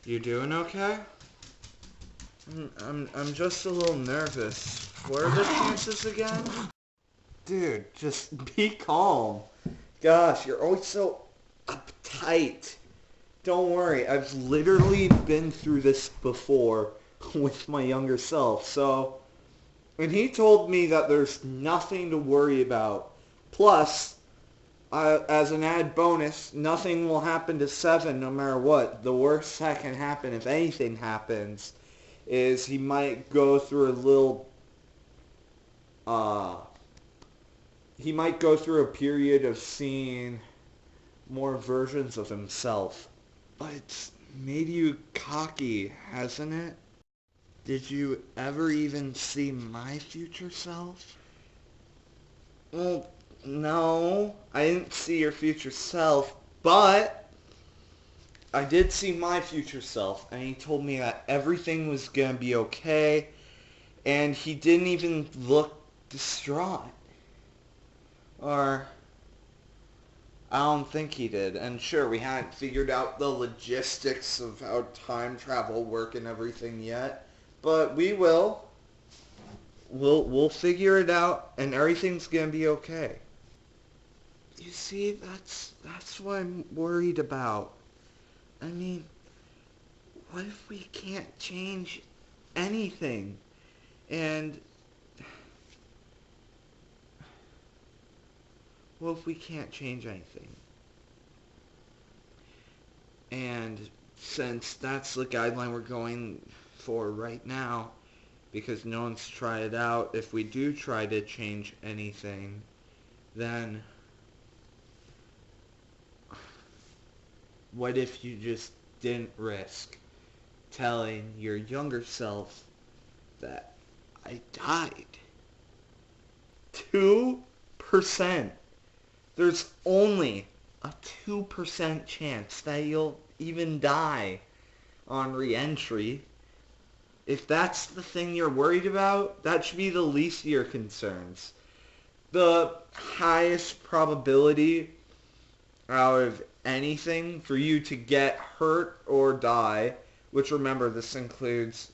You doing okay? I'm just a little nervous. What are the chances again? Dude, just be calm. Gosh, you're always so uptight. Don't worry, I've literally been through this before with my younger self, so... And he told me that there's nothing to worry about. Plus, as an added bonus, nothing will happen to Seven no matter what. The worst that can happen, if anything happens, is he might go through a little... he might go through a period of seeing more versions of himself. But it's made you cocky, hasn't it? Did you ever even see my future self? Well, no, I didn't see your future self, but I did see my future self, and he told me that everything was gonna be okay, and he didn't even look distraught. Or... I don't think he did. And sure, we hadn't figured out the logistics of how time travel work and everything yet, but we will. We'll figure it out, and everything's gonna be okay. You see, that's what I'm worried about. I mean, what if we can't change anything? And what if we can't change anything? And since that's the guideline we're going for right now, because no one's tried it out, if we do try to change anything, then what if you just didn't risk telling your younger self that I died? 2%. There's only a 2% chance that you'll even die on re-entry. If that's the thing you're worried about, that should be the least of your concerns. The highest probability out of anything for you to get hurt or die, which remember, this includes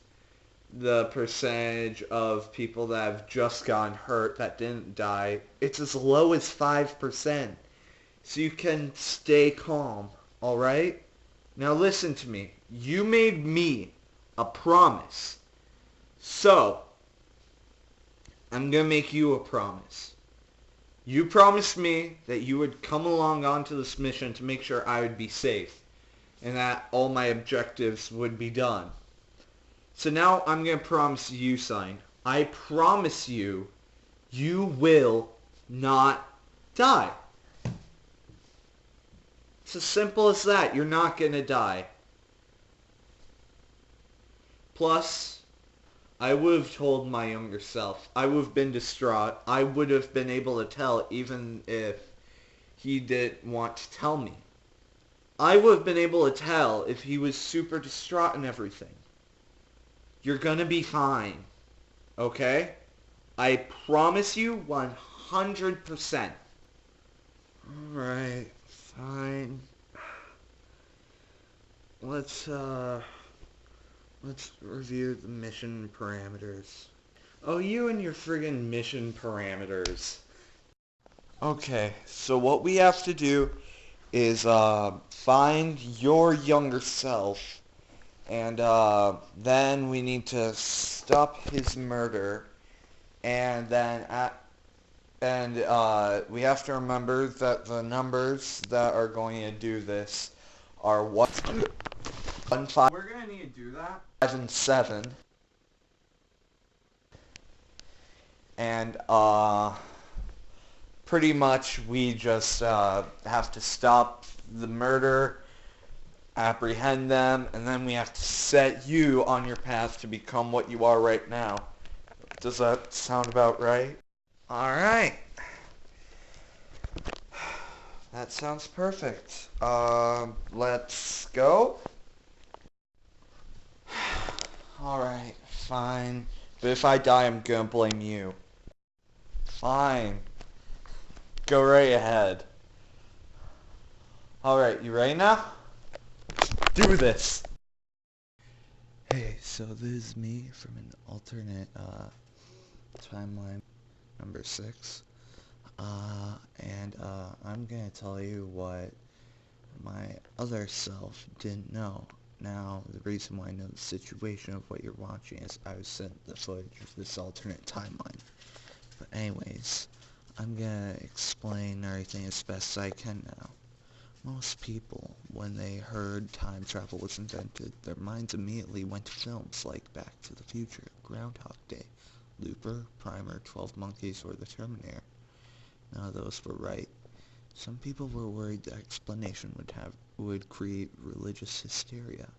the percentage of people that have just gotten hurt that didn't die, it's as low as 5%. So you can stay calm, alright? Now listen to me. You made me a promise. So, I'm going to make you a promise. You promised me that you would come along onto this mission to make sure I would be safe, and that all my objectives would be done. So now I'm going to promise you something. I promise you, you will not die. It's as simple as that. You're not going to die. Plus, I would have told my younger self. I would have been distraught. I would have been able to tell even if he didn't want to tell me. I would have been able to tell if he was super distraught and everything. You're gonna be fine. Okay? I promise you 100%. Alright, fine. Let's review the mission parameters. Oh, you and your friggin' mission parameters. Okay, so what we have to do is find your younger self, and then we need to stop his murder, and then we have to remember that the numbers that are going to do this are 1, 5. We're gonna need to do that. 5 and 7, and pretty much we just have to stop the murder, apprehend them, and then we have to set you on your path to become what you are right now. Does that sound about right? Alright. That sounds perfect. Let's go. Alright, fine. But if I die, I'm gonna blame you. Fine. Go right ahead. Alright, you ready now? Do this. Hey, so this is me from an alternate timeline number 6. I'm gonna tell you what my other self didn't know. Now, the reason why I know the situation of what you're watching is I was sent the footage of this alternate timeline. But anyways, I'm gonna explain everything as best I can now. Most people, when they heard time travel was invented, their minds immediately went to films like Back to the Future, Groundhog Day, Looper, Primer, 12 Monkeys, or The Terminator. None of those were right. Some people were worried the explanation would create religious hysteria.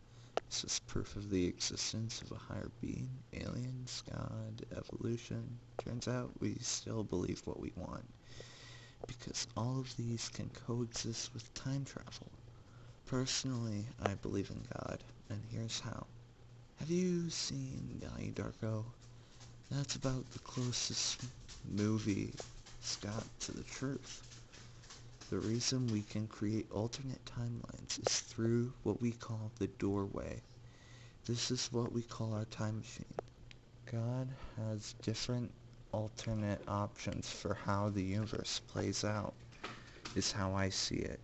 This is proof of the existence of a higher being, aliens, God, evolution. Turns out we still believe what we want, because all of these can coexist with time travel. Personally, I believe in God, and here's how. Have you seen Donnie Darko? That's about the closest movie it's got to the truth. The reason we can create alternate timelines is through what we call the doorway. This is what we call our time machine. God has different alternate options for how the universe plays out, is how I see it.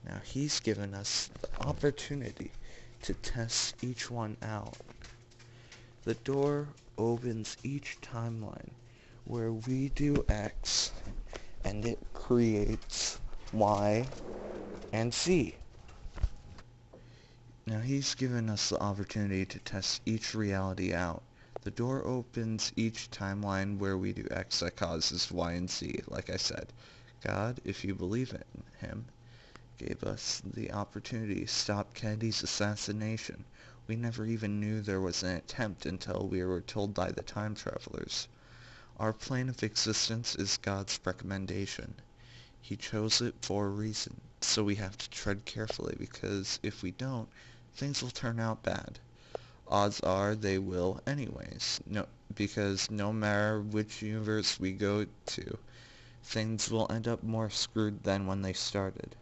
Now, he's given us the opportunity to test each one out. The door opens each timeline where we do X, and it creates Y and Z. Now, he's given us the opportunity to test each reality out. The door opens each timeline where we do X that causes Y and Z, like I said. God, if you believe in him, gave us the opportunity to stop Kennedy's assassination. We never even knew there was an attempt until we were told by the time travelers. Our plane of existence is God's recommendation. He chose it for a reason, so we have to tread carefully, because if we don't, things will turn out bad. Odds are they will anyways, because no matter which universe we go to, things will end up more screwed than when they started.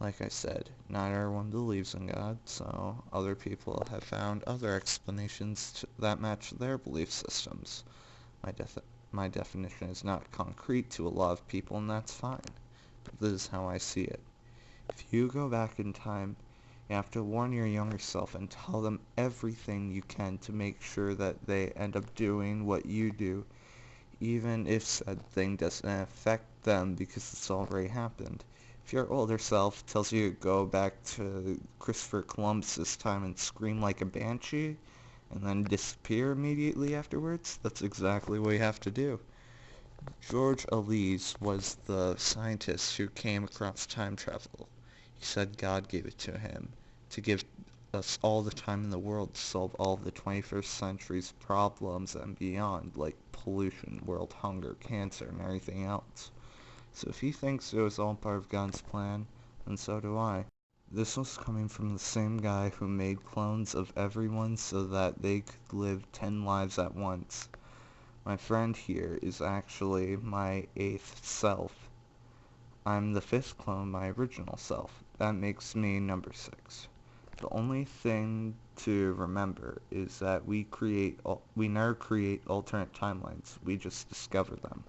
Like I said, not everyone believes in God, so other people have found other explanations that match their belief systems. My definition is not concrete to a lot of people, and that's fine. But this is how I see it. If you go back in time, you have to warn your younger self and tell them everything you can to make sure that they end up doing what you do, even if said thing doesn't affect them because it's already happened. If your older self tells you to go back to Christopher Columbus's time and scream like a banshee, and then disappear immediately afterwards, that's exactly what you have to do. George Elise was the scientist who came across time travel. He said God gave it to him to give us all the time in the world to solve all of the 21st century's problems and beyond, like pollution, world hunger, cancer, and everything else. So if he thinks it was all part of God's plan, then so do I. This was coming from the same guy who made clones of everyone so that they could live 10 lives at once. My friend here is actually my 8th self. I'm the 5th clone, my original self. That makes me number 6. The only thing to remember is that we never create alternate timelines, we just discover them.